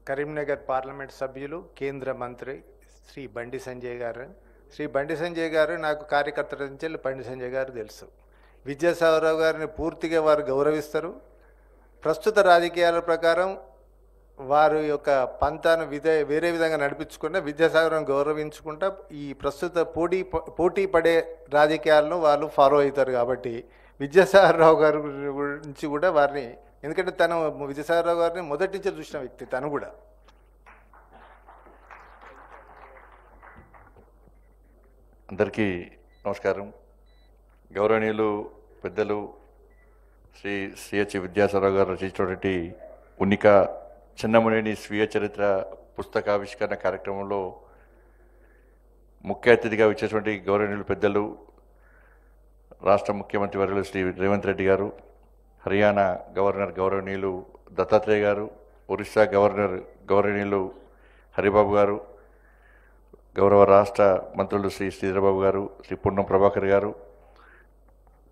Karimnagar parliament సభ్యులు కేంద్ర మంత్రి శ్రీ బండి సంజయ్ గారు. శ్రీ బండి సంజయ్ గారు నాకు కార్యకర్తల నుంచి బండి సంజయ్ గారు తెలుసు. విద్యాసాగరరావు గారిని పూర్తిగా వారు గౌరవిస్తారు. ప్రస్తుత రాజకీయాల ప్రకారం వారి యొక్క పంతాను వేరే విధంగా నడిపించుకున్న విద్యాసాగరం గౌరవించుకుంటా ఈ ప్రస్తుత పోటీ పడే రాజకీయాలను వాళ్ళు ఫాలో అవుతారు. కాబట్టి విద్యాసాగరరావు గారి గురించి కూడా వారిని, ఎందుకంటే తను విద్యాసాగరరావు గారిని మొదటి నుంచి చూసిన వ్యక్తి తను కూడా. అందరికీ నమస్కారం. గౌరవనీయులు పెద్దలు శ్రీ సిహెచ్ విద్యాసాగరరావు గారు రచించినటువంటి ఉనిక చిన్నమునేని స్వీయ చరిత్ర పుస్తకావిష్కరణ కార్యక్రమంలో ముఖ్య అతిథిగా వచ్చేటువంటి గౌరవనీయులు పెద్దలు రాష్ట్ర ముఖ్యమంత్రి వర్యులు శ్రీ రేవంత్ రెడ్డి గారు, హర్యానా గవర్నర్ గౌరవనీయులు దత్తాత్రేయ గారు, ఒరిస్సా గవర్నర్ గౌరవనీయులు హరిబాబు గారు, గౌరవ రాష్ట్ర మంత్రులు శ్రీ శ్రీధరబాబు గారు, శ్రీ పున్నం ప్రభాకర్ గారు,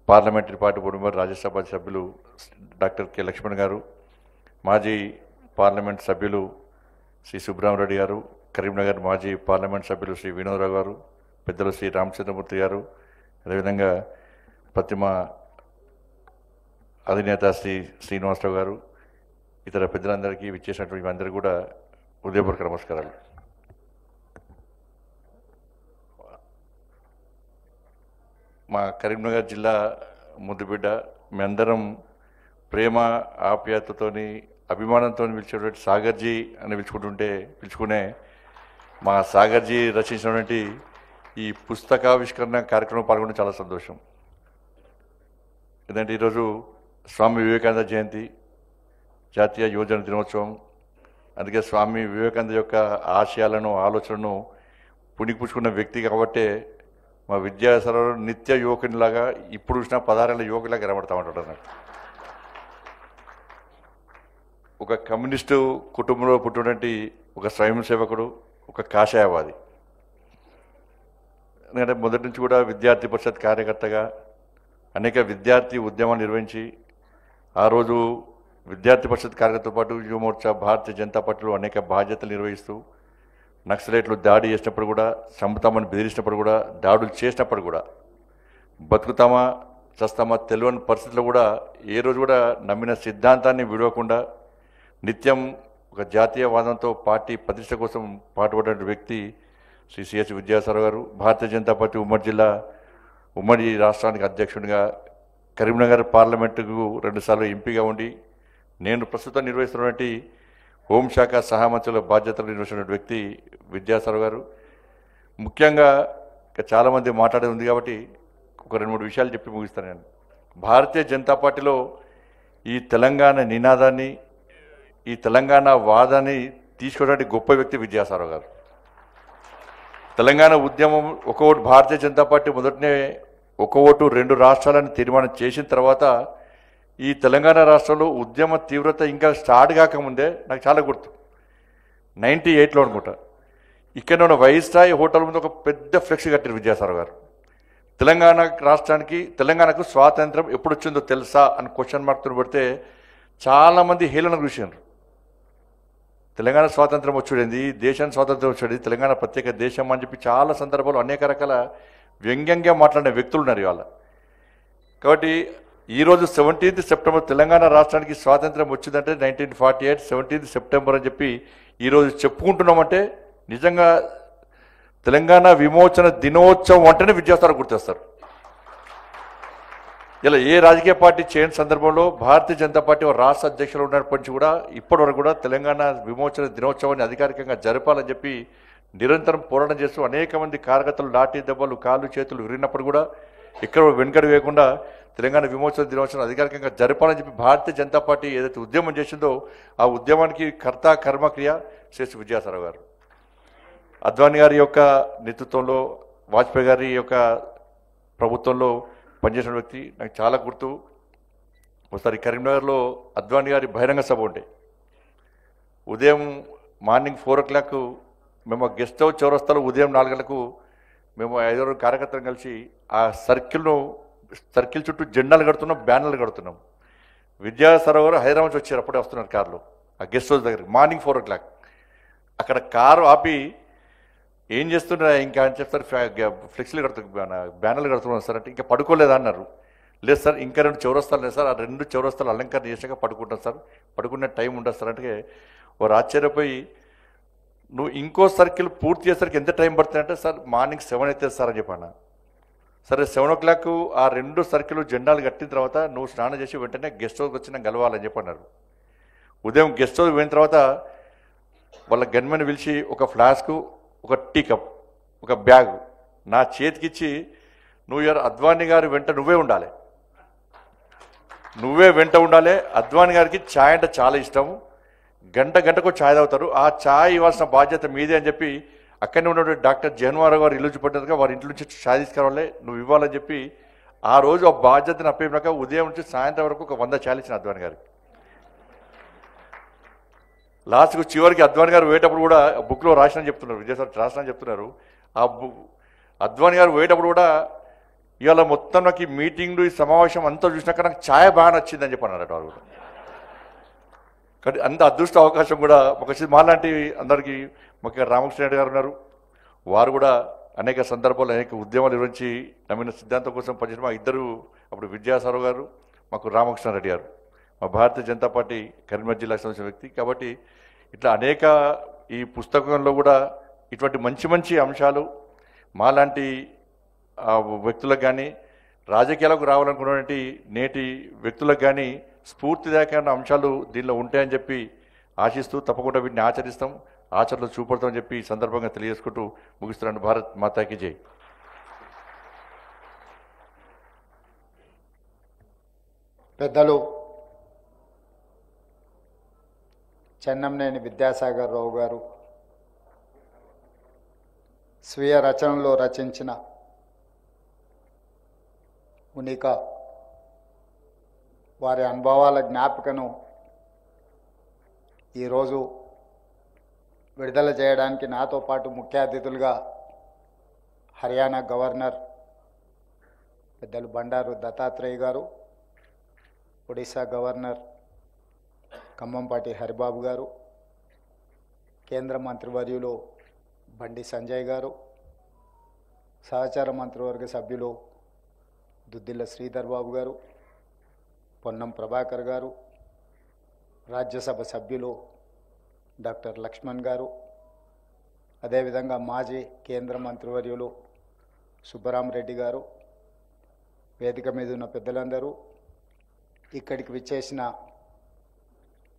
parliamentary party board member Rajya Sabha సభ్యులు డాక్టర్ కె లక్ష్మణ్ గారు, మాజీ పార్లమెంట్ సభ్యులు శ్రీ సుబ్రహ్మరెడ్డి గారు, కరీంనగర్ మాజీ పార్లమెంట్ సభ్యులు శ్రీ వినోదరావు గారు, పెద్దలు శ్రీ రామచంద్రమూర్తి గారు, అదేవిధంగా ప్రతిమ అధినేత శ్రీ శ్రీనివాసరావు గారు, ఇతర పెద్దలందరికీ విచ్చేసినటువంటి అందరికీ కూడా హృదయపూర్వక నమస్కారాలు. మా కరీంనగర్ జిల్లా ముద్దుబిడ్డ, మీ అందరం ప్రేమ ఆప్యాయతతోని అభిమానంతో పిలిచేటువంటి సాగర్జీ అని పిలుచుకునే మా సాగర్జీ రచించినటువంటి ఈ పుస్తకావిష్కరణ కార్యక్రమం పాల్గొనడం చాలా సంతోషం. ఎందుకంటే ఈరోజు స్వామి వివేకానంద జయంతి, జాతీయ యువజన దినోత్సవం. అందుకే స్వామి వివేకానంద యొక్క ఆశయాలను ఆలోచనను పుణికిపుచ్చుకున్న వ్యక్తి కాబట్టే మా విద్యాసాగరరావు నిత్య యువకునిలాగా ఇప్పుడు చూసిన 16 ఏళ్ళ యువకులాగా కనబడతా ఉంటాడు అన్నట్టు. ఒక కమ్యూనిస్టు కుటుంబంలో పుట్టినటువంటి ఒక స్వయం సేవకుడు, ఒక కాషాయవాది. ఎందుకంటే మొదటి నుంచి కూడా విద్యార్థి పరిషత్ కార్యకర్తగా అనేక విద్యార్థి ఉద్యమాలు నిర్వహించి ఆ రోజు విద్యార్థి పరిషత్ కార్యకర్తతో పాటు యువమోర్చా, భారతీయ జనతా పార్టీలో అనేక బాధ్యతలు నిర్వహిస్తూ నక్సలైట్లు దాడి చేసినప్పుడు కూడా, చంపుతామని బెదిరించినప్పుడు కూడా, దాడులు చేసినప్పుడు కూడా, బతుకుతామా చస్తామా తెలియని పరిస్థితుల్లో కూడా ఏ రోజు కూడా నమ్మిన సిద్ధాంతాన్ని విడవకుండా నిత్యం ఒక జాతీయవాదంతో పార్టీ ప్రతిష్ట కోసం పాటుపడిన వ్యక్తి శ్రీ సిహెచ్ విద్యాసాగరరావు గారు. భారతీయ జనతా పార్టీ ఉమ్మడి రాష్ట్రానికి అధ్యక్షుడిగా, కరీంనగర్ పార్లమెంటుకు 2 సార్లు ఎంపీగా ఉండి, నేను ప్రస్తుతం నిర్వహిస్తున్నటువంటి హోంశాఖ సహామంత్రుల బాధ్యతలు నిర్వహించిన వ్యక్తి విద్యాసాగరరావు గారు. ముఖ్యంగా చాలామంది మాట్లాడేది ఉంది కాబట్టి ఒక 2-3 విషయాలు చెప్పి ముగిస్తాను. నేను భారతీయ జనతా పార్టీలో ఈ తెలంగాణ నినాదాన్ని, ఈ తెలంగాణ వాదాన్ని తీసుకోవడానికి గొప్ప వ్యక్తి విద్యాసాగరరావు గారు. తెలంగాణ ఉద్యమం ఒక ఓటు, భారతీయ జనతా పార్టీ మొదటనే ఒక ఓటు 2 రాష్ట్రాలను తీర్మానం చేసిన తర్వాత ఈ తెలంగాణ రాష్ట్రంలో ఉద్యమ తీవ్రత ఇంకా స్టార్ట్ కాకముందే నాకు చాలా గుర్తు, 98లో అనుకుంటా, ఇక్కడ ఉన్న వైస్రాయ్ హోటల్ ముందు ఒక పెద్ద ఫ్లెక్స్ కట్టారు విద్యాసాగరరావు గారు. తెలంగాణకు స్వాతంత్రం ఎప్పుడు వచ్చిందో తెలుసా అని క్వశ్చన్ మార్క్తో పెడితే చాలామంది హేళనకు చూశారు. తెలంగాణ స్వాతంత్రం వచ్చేది, దేశానికి స్వాతంత్రం వచ్చేది, తెలంగాణ ప్రత్యేక దేశం అని చెప్పి చాలా సందర్భాలు అనేక రకాల వ్యంగ్యంగా మాట్లాడిన వ్యక్తులు ఉన్నారు ఇవాళ. కాబట్టి ఈరోజు 17th సెప్టెంబర్ తెలంగాణ రాష్ట్రానికి స్వాతంత్రం వచ్చిందంటే 1948 17th సెప్టెంబర్ అని చెప్పి ఈరోజు చెప్పుకుంటున్నామంటే నిజంగా తెలంగాణ విమోచన దినోత్సవం అంటేనే విద్యాసాగరరావు గుర్తొస్తారు. ఇలా ఏ రాజకీయ పార్టీ చేయని సందర్భంలో భారతీయ జనతా పార్టీ రాష్ట్ర అధ్యక్షులు ఉన్నప్పటి నుంచి కూడా ఇప్పటివరకు కూడా తెలంగాణ విమోచన దినోత్సవాన్ని అధికారికంగా జరపాలని చెప్పి నిరంతరం పోరాటం చేస్తూ అనేక మంది కార్యకర్తలు లాఠీ దెబ్బలు, కాళ్ళు చేతులు విరిగినప్పుడు కూడా ఎక్కడ వెనుకడు వేయకుండా తెలంగాణ విమోచన దినోత్సవం అధికారికంగా జరపాలని చెప్పి భారతీయ జనతా పార్టీ ఏదైతే ఉద్యమం చేసిందో ఆ ఉద్యమానికి కర్త కర్మక్రియ శ్రీ విద్యాసాగరరావు గారు. అద్వానీ గారి యొక్క నేతృత్వంలో, వాజ్పేయి గారి యొక్క ప్రభుత్వంలో పనిచేసిన వ్యక్తి నాకు చాలా గుర్తు. ఒకసారి కరీంనగర్లో అద్వానీ గారి బహిరంగ సభ ఉండే, ఉదయం మార్నింగ్ 4 o'clock మేము గెస్ట్ హౌస్ చౌరస్తాలో ఉదయం 4 గంటలకు మేము 5 కార్యకర్తలు కలిసి ఆ సర్కిల్ చుట్టూ జెండాలు కడుతున్నాం, బ్యానర్లు కడుతున్నాం. విద్యాసాగరరావు గారు హైదరాబాద్ నుంచి వచ్చారు, అప్పుడే వస్తున్నారు కారులో ఆ గెస్ట్ హౌస్ దగ్గర మార్నింగ్ 4 o'clock. అక్కడ కారు ఆపి ఏం చేస్తున్నా ఇంకా అని చెప్తారు, ఫ్లెక్సీలు బ్యానర్లు కడుతున్నాం సార్ అంటే ఇంకా పడుకోలేదా అన్నారు. లేదు సార్ ఇంకా 2 చౌరస్తాలు లేదు సార్, ఆ 2 చౌరస్తాలు అలంకరణ చేసాక పడుకుంటాం సార్, పడుకునే టైం ఉండదు సార్ అంటే వారు ఆశ్చర్యపోయి నువ్వు ఇంకో సర్కిల్ పూర్తి చేసరికి ఎంత టైం పడుతుందంటే సార్ మార్నింగ్ 7 అవుతుంది సార్ అని చెప్పాను. సరే 7 o'clock ఆ 2 సర్కిల్ జెండాలు కట్టిన తర్వాత నువ్వు స్నానం చేసి వెంటనే గెస్ట్ హౌస్కి వచ్చి నాకు కలవాలని చెప్పన్నారు. ఉదయం గెస్ట్ హౌస్ పోయిన తర్వాత వాళ్ళ గన్మెన్ పిలిచి ఒక ఫ్లాస్కు, ఒక టీ కప్, ఒక బ్యాగ్ నా చేతికిచ్చి నువ్వు అద్వానీ గారు వెంట నువ్వే ఉండాలి, అద్వానీ గారికి ఛాయ్ అంటే చాలా ఇష్టం, గంటకు ఛాయ్ తాగుతారు, ఆ ఛాయ్ ఇవ్వాల్సిన బాధ్యత మీదే అని చెప్పి అక్కడనే ఉన్నటువంటి డాక్టర్ జగన్మారావు గారు ఇల్లు పడ్డట్టుగా వారి ఇంటి నుంచి ఛాయ్ తీసుకురావాలే నువ్వు ఇవ్వాలని చెప్పి ఆ రోజు ఆ బాధ్యతను అప్పయినాక ఉదయం నుంచి సాయంత్రం వరకు ఒక 100 ఛాయలు ఇచ్చిన అద్వానీ గారికి. లాస్ట్కు చివరికి అద్వానీ గారు పోయేటప్పుడు కూడా బుక్లో రాసిన చెప్తున్నారు, విజయసారి రాసిన చెప్తున్నారు, ఆ అద్వానీ గారు పోయేటప్పుడు కూడా ఇవాళ మొత్తం నాకు ఈ మీటింగ్లు ఈ సమావేశం అంతా చూసినాక నాకు ఛాయ్ బాగా నచ్చిందని చెప్పన్నారట వారు కూడా. కానీ అంత అదృష్ట అవకాశం కూడా మాలాంటి అందరికీ ముఖ్యంగా రామకృష్ణ రెడ్డి గారు ఉన్నారు, వారు కూడా అనేక సందర్భాల్లో అనేక ఉద్యమాలు నిర్వహించి నమ్మిన సిద్ధాంతం కోసం పనిచేసిన మా ఇద్దరు అప్పుడు విద్యాసారావు గారు, మాకు రామకృష్ణారెడ్డి గారు, మా భారతీయ జనతా పార్టీ కరీంనగర్ జిల్లాకు సంబంధించిన వ్యక్తి. కాబట్టి ఇట్లా అనేక ఈ పుస్తకంలో కూడా ఇటువంటి మంచి అంశాలు మాలాంటి వ్యక్తులకు కానీ రాజకీయాలకు రావాలనుకున్నటువంటి నేటి వ్యక్తులకు కానీ స్ఫూర్తిదాయకమైన అంశాలు దీనిలో ఉంటాయని చెప్పి ఆశిస్తూ తప్పకుండా వీటిని ఆచరిస్తాం, ఆచరణలో చూపడతామని చెప్పి ఈ సందర్భంగా తెలియజేసుకుంటూ ముగిస్తున్నాను. భారత్ మాతాకి జై. పెద్దలు చెన్నంనేని విద్యాసాగర్ రావు గారు స్వీయ రచనలో రచించిన ఉనిక వారి అనుభవాల జ్ఞాపికను ఈరోజు విడుదల చేయడానికి నాతో పాటు ముఖ్య అతిథులుగా హర్యానా గవర్నర్ పెద్దలు బండారు దత్తాత్రేయ గారు, ఒడిశా గవర్నర్ ఖమ్మంపాటి హరిబాబు గారు, కేంద్ర మంత్రివర్యులు బండి సంజయ్ గారు, సహచార మంత్రివర్గ సభ్యులు దుద్దిల్ల శ్రీధర్ బాబు గారు, పొన్నం ప్రభాకర్ గారు, రాజ్యసభ సభ్యులు డాక్టర్ లక్ష్మణ్ గారు, అదేవిధంగా మాజీ కేంద్ర మంత్రివర్యులు సుబ్బరామరెడ్డి గారు, వేదిక మీద ఉన్న పెద్దలందరూ, ఇక్కడికి విచ్చేసిన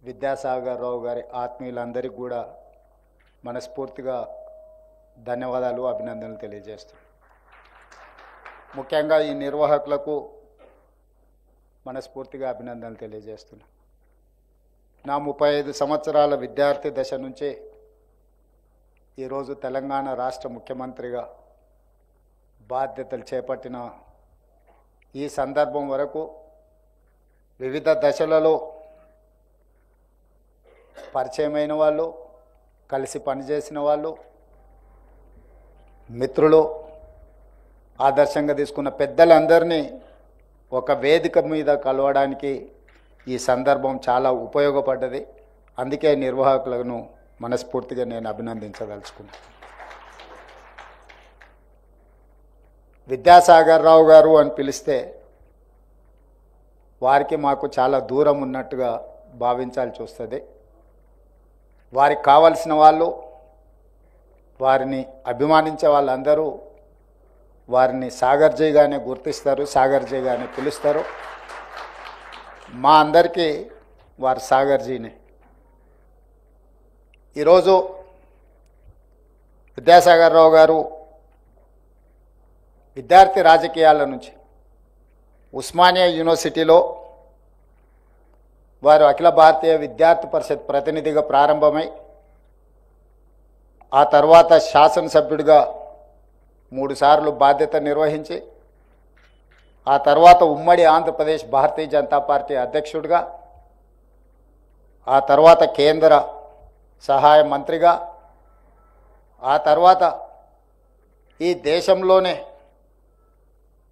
విద్యాసాగర్ రావు గారి ఆత్మీయులందరికీ కూడా మనస్ఫూర్తిగా ధన్యవాదాలు, అభినందనలు తెలియజేస్తున్నాను. ముఖ్యంగా ఈ నిర్వాహకులకు మనస్ఫూర్తిగా అభినందనలు తెలియజేస్తున్నాను. నా 35 సంవత్సరాల విద్యార్థి దశ నుంచే ఈరోజు తెలంగాణ రాష్ట్ర ముఖ్యమంత్రిగా బాధ్యతలు చేపట్టిన ఈ సందర్భం వరకు వివిధ దశలలో పరిచయమైన వాళ్ళు, కలిసి పనిచేసిన వాళ్ళు, మిత్రులు, ఆదర్శంగా తీసుకున్న పెద్దలందరినీ ఒక వేదిక మీద కలవడానికి ఈ సందర్భం చాలా ఉపయోగపడ్డది. అందుకే నిర్వాహకులను మనస్ఫూర్తిగా నేను అభినందించదలుచుకున్నాను. విద్యాసాగర్ రావు గారు అని పిలిస్తే వారికి మాకు చాలా దూరం ఉన్నట్టుగా భావించాల్సి వస్తుంది. వారికి కావలసిన వాళ్ళు, వారిని అభిమానించే వాళ్ళందరూ వారిని సాగర్జీగానే గుర్తిస్తారు, సాగర్జీగానే పిలుస్తారు. మా అందరికీ వారు సాగర్జీనే. ఈరోజు విద్యాసాగర్ రావు గారు విద్యార్థి రాజకీయాల నుంచి ఉస్మానియా యూనివర్సిటీలో వారు అఖిల భారతీయ విద్యార్థి పరిషత్ ప్రతినిధిగా ప్రారంభమై ఆ తర్వాత శాసనసభ్యుడిగా 3 సార్లు బాధ్యత నిర్వహించి ఆ తర్వాత ఉమ్మడి ఆంధ్రప్రదేశ్ భారతీయ జనతా పార్టీ అధ్యక్షుడిగా, ఆ తర్వాత కేంద్ర సహాయ మంత్రిగా, ఆ తర్వాత ఈ దేశంలోనే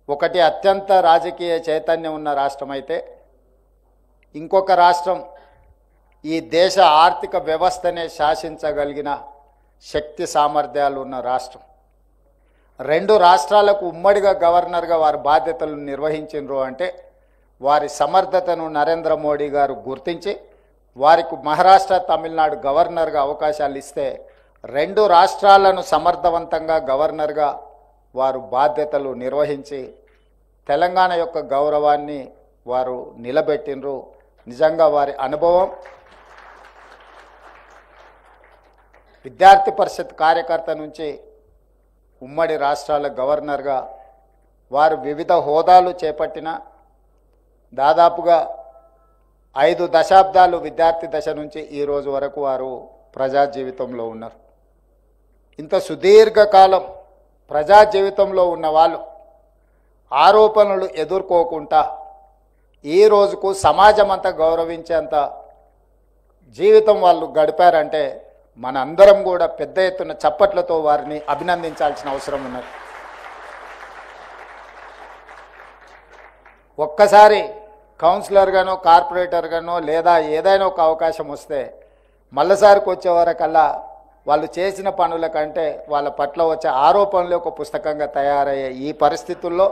ఒకటి అత్యంత రాజకీయ చైతన్యం ఉన్న రాష్ట్రం అయితే ఇంకొక రాష్ట్రం ఈ దేశ ఆర్థిక వ్యవస్థనే శాసించగలిగిన శక్తి సామర్థ్యాలు ఉన్న రాష్ట్రం. 2 రాష్ట్రాలకు ఉమ్మడిగా గవర్నర్గా వారి బాధ్యతలను నిర్వహించారు అంటే వారి సమర్థతను నరేంద్ర మోడీ గారు గుర్తించి వారికి మహారాష్ట్ర, తమిళనాడు గవర్నర్గా అవకాశాలు ఇస్తే 2 రాష్ట్రాలను సమర్థవంతంగా గవర్నర్గా వారు బాధ్యతలు నిర్వహించి తెలంగాణ యొక్క గౌరవాన్ని వారు నిలబెట్టినరు. నిజంగా వారి అనుభవం విద్యార్థి పరిషత్ కార్యకర్త నుంచి ఉమ్మడి రాష్ట్రాల గవర్నర్గా వారు వివిధ హోదాలు చేపట్టిన దాదాపుగా 5 దశాబ్దాలు విద్యార్థి దశ నుంచి ఈ రోజు వరకు వారు ప్రజా జీవితంలో ఉన్నారు. ఇంత సుదీర్ఘకాలం ప్రజా జీవితంలో ఉన్న వాళ్ళు ఆరోపణలు ఎదుర్కోకుండా ఈ రోజుకు సమాజం అంతా గౌరవించేంత జీవితం వాళ్ళు గడిపారంటే మనందరం కూడా పెద్ద ఎత్తున చప్పట్లతో వారిని అభినందించాల్సిన అవసరం ఉన్నది. ఒక్కసారి కౌన్సిలర్గానో కార్పొరేటర్గానో లేదా ఏదైనా ఒక అవకాశం వస్తే మళ్ళసారికి వచ్చే వరకల్లా వాళ్ళు చేసిన పనుల కంటే వాళ్ళ పట్ల వచ్చే ఆరోపణలు ఒక పుస్తకంగా తయారయ్యే ఈ పరిస్థితుల్లో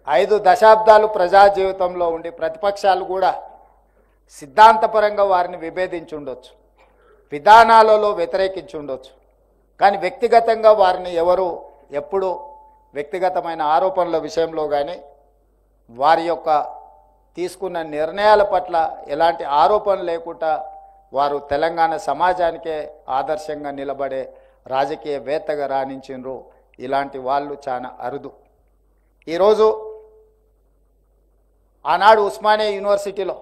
5 దశాబ్దాలు ప్రజా జీవితంలో ఉండి ప్రతిపక్షాలు కూడా సిద్ధాంతపరంగా వారిని విభేదించి ఉండొచ్చు, విధానాలలో వ్యతిరేకించి ఉండొచ్చు, కానీ వ్యక్తిగతంగా వారిని ఎవరు ఎప్పుడు వ్యక్తిగతమైన ఆరోపణల విషయంలో కానీ వారి యొక్క తీసుకున్న నిర్ణయాల పట్ల ఎలాంటి ఆరోపణ లేకుండా వారు తెలంగాణ సమాజానికే ఆదర్శంగా నిలబడే రాజకీయవేత్తగా రాణించిండ్రు. ఇలాంటి వాళ్ళు చాలా అరుదు. ఈరోజు ఆనాడు ఉస్మానియా యూనివర్సిటీలో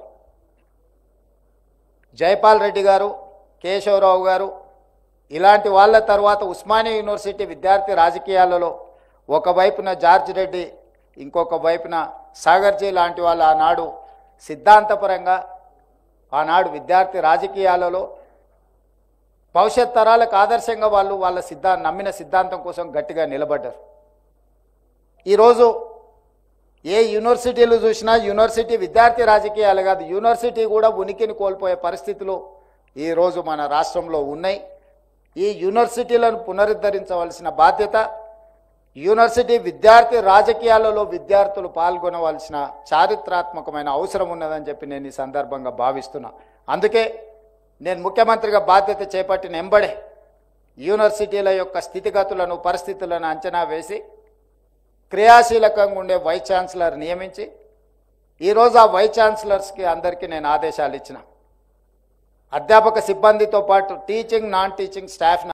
జైపాల్ రెడ్డి గారు, కేశవరావు గారు ఇలాంటి వాళ్ళ తర్వాత ఉస్మానియా యూనివర్సిటీ విద్యార్థి రాజకీయాలలో ఒకవైపున జార్జ్ రెడ్డి, ఇంకొక వైపున సాగర్జీ లాంటి వాళ్ళు ఆనాడు సిద్ధాంతపరంగా ఆనాడు విద్యార్థి రాజకీయాలలో భవిష్యత్ తరాలకు ఆదర్శంగా వాళ్ళు వాళ్ళ నమ్మిన సిద్ధాంతం కోసం గట్టిగా నిలబడ్డారు. ఈరోజు ఏ యూనివర్సిటీలు చూసినా యూనివర్సిటీ విద్యార్థి రాజకీయాలు కాదు, యూనివర్సిటీ కూడా ఉనికిని కోల్పోయే పరిస్థితులు ఈరోజు మన రాష్ట్రంలో ఉన్నాయి. ఈ యూనివర్సిటీలను పునరుద్ధరించవలసిన బాధ్యత యూనివర్సిటీ విద్యార్థి రాజకీయాలలో విద్యార్థులు పాల్గొనవలసిన చారిత్రాత్మకమైన అవసరం ఉన్నదని చెప్పి నేను ఈ సందర్భంగా భావిస్తున్నా. అందుకే నేను ముఖ్యమంత్రిగా బాధ్యత చేపట్టిన ఎంబడే యూనివర్సిటీల యొక్క స్థితిగతులను, పరిస్థితులను అంచనా వేసి క్రియాశీలకంగా ఉండే వైస్ ఛాన్సలర్ నియమించి ఈరోజు ఆ వైస్ ఛాన్సలర్స్కి అందరికీ నేను ఆదేశాలు ఇచ్చిన. అధ్యాపక సిబ్బందితో పాటు టీచింగ్, నాన్ టీచింగ్ స్టాఫ్